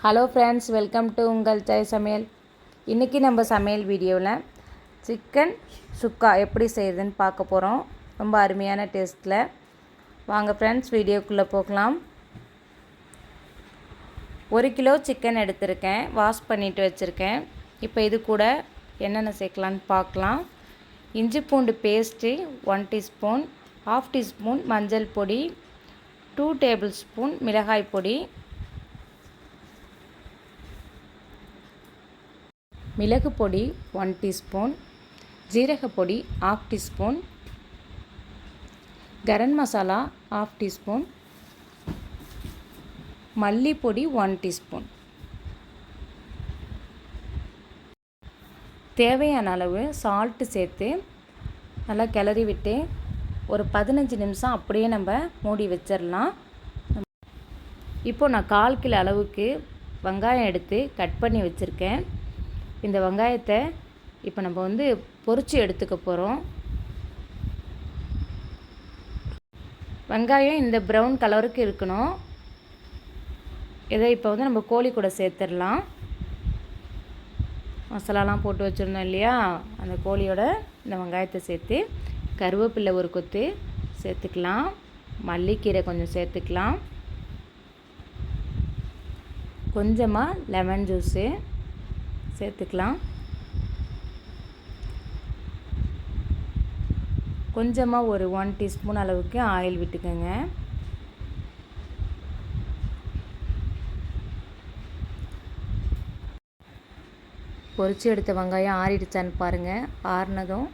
Hello friends, welcome to உங்கள் ஜெய் சமையல். இன்றைக்கி நம்ம சமையல் வீடியோவில் சிக்கன் சுக்கா எப்படி செய்யுதுன்னு பார்க்க போகிறோம். ரொம்ப அருமையான டேஸ்ட்டில். வாங்க ஃப்ரெண்ட்ஸ், வீடியோக்குள்ளே போகலாம். 1 கிலோ சிக்கன் எடுத்திருக்கேன், வாஷ் பண்ணிவிட்டு வச்சுருக்கேன். இப்போ இது கூட என்னென்ன சேர்க்கலான்னு பார்க்கலாம். இஞ்சி பூண்டு பேஸ்ட்டு 1 டீஸ்பூன், 1/2 டீஸ்பூன் மஞ்சள் பொடி, 2 டேபிள் ஸ்பூன் மிளகாய் பொடி, மிளகு பொடி 1 teaspoon, ஜீரகப்பொடி 1/2 teaspoon, garam masala 1/2 teaspoon, மல்லிப்பொடி 1 teaspoon. தேவையான அளவு சால்ட்டு சேர்த்து நல்லா கிளறி விட்டு ஒரு 15 நிமிஷம் அப்படியே நம்ம மூடி வச்சிடலாம். இப்போது நான் 1/4 கிலோ அளவுக்கு வெங்காயம் எடுத்து கட் பண்ணி வச்சுருக்கேன். இந்த வெங்காயத்தை இப்போ நம்ம பொரித்து எடுத்துக்க போகிறோம். வெங்காயம் இந்த ப்ரௌன் கலருக்கு இருக்கணும். இதை இப்போ நம்ம கோழி கூட சேர்த்துடலாம். மசாலாலாம் போட்டு வச்சுருந்தோம் இல்லையா, அந்த கோழியோட இந்த வெங்காயத்தை சேர்த்து கருவேப்பிலை ஒரு கொத்து சேர்த்துக்கலாம். மல்லிக்கீரை கொஞ்சம் சேர்த்துக்கலாம். கொஞ்சமாக லெமன் ஜூஸு சேர்த்துக்கலாம். கொஞ்சமாக ஒரு 1 டீஸ்பூன் அளவுக்கு ஆயில் விட்டுக்கோங்க. பொரிச்சு எடுத்த வெங்காயம் ஆறிடுச்சான்னு பாருங்கள். ஆறினதும்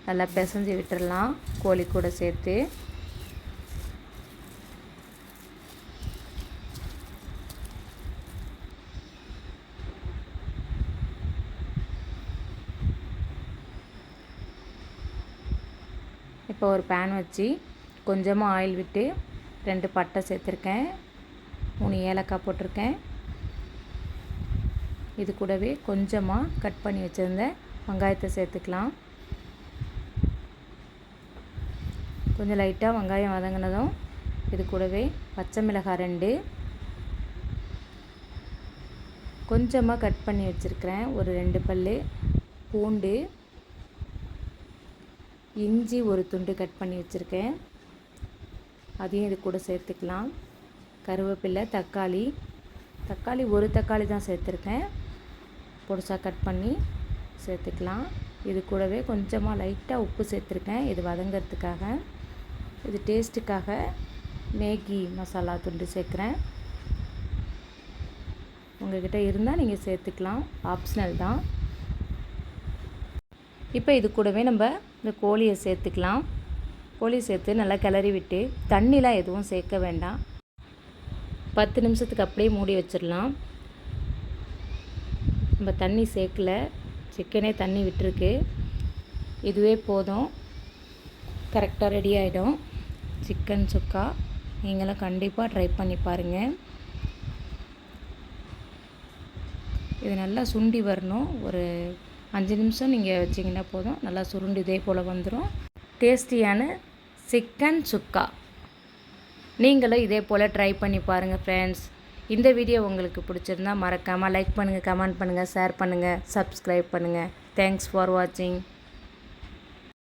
நல்லா பிசைஞ்சு விட்டுடலாம் கோழி கூட சேர்த்து. இப்போ ஒரு பேன் வச்சு கொஞ்சமாக ஆயில் விட்டு 2 பட்டை சேர்த்துருக்கேன், 3 ஏலக்காய் போட்டிருக்கேன். இது கூடவே கொஞ்சமாக கட் பண்ணி வச்சுருந்த வெங்காயத்தை சேர்த்துக்கலாம். கொஞ்சம் லைட்டாக வெங்காயம் வதங்கினதும் இது கூடவே பச்சை மிளகாய் 2, கொஞ்சமாக கட் பண்ணி வச்சுருக்கிறேன் ஒரு 2 பல் பூண்டு, இஞ்சி ஒரு துண்டு கட் பண்ணி வச்சுருக்கேன், அதையும் இது கூட சேர்த்துக்கலாம். கருவேப்பிலை, தக்காளி ஒரு தக்காளி தான் சேர்த்துருக்கேன், பொடிசாக கட் பண்ணி சேர்த்துக்கலாம். இது கூடவே கொஞ்சமாக லைட்டாக உப்பு சேர்த்துருக்கேன், இது வதங்கிறதுக்காக. இது டேஸ்ட்டுக்காக மேகி மசாலா துண்டு சேர்க்குறேன். உங்கள்கிட்ட இருந்தால் நீங்கள் சேர்த்துக்கலாம், ஆப்ஷனல் தான். இப்போ இது கூடவே நம்ம இந்த கோழியை சேர்த்துக்கலாம். கோழி சேர்த்து நல்லா கிளறி விட்டு தண்ணிலாம் எதுவும் சேர்க்க வேண்டாம். 10 நிமிஷத்துக்கு அப்படியே மூடி வச்சிடலாம். நம்ம தண்ணி சேர்க்கல, சிக்கனே தண்ணி விட்டுருக்கு. இதுவே போதும், கரெக்டாக ரெடி ஆகிடும் சிக்கன் சுக்கா. நீங்களும் கண்டிப்பாக ட்ரை பண்ணி பாருங்கள். இது நல்லா சுண்டி வரணும். ஒரு 5 நிமிஷம் நீங்கள் வச்சிங்கன்னா போதும், நல்லா சுருண்டு இதே போல் வந்துடும். டேஸ்டியான சிக்கன் சுக்கா நீங்களும் இதே போல் ட்ரை பண்ணி பாருங்கள் ஃப்ரெண்ட்ஸ். இந்த வீடியோ உங்களுக்கு பிடிச்சிருந்தால் மறக்காமல் லைக் பண்ணுங்கள், கமெண்ட் பண்ணுங்கள், ஷேர் பண்ணுங்கள், சப்ஸ்கிரைப் பண்ணுங்கள். தேங்க்ஸ் ஃபார் வாட்சிங்.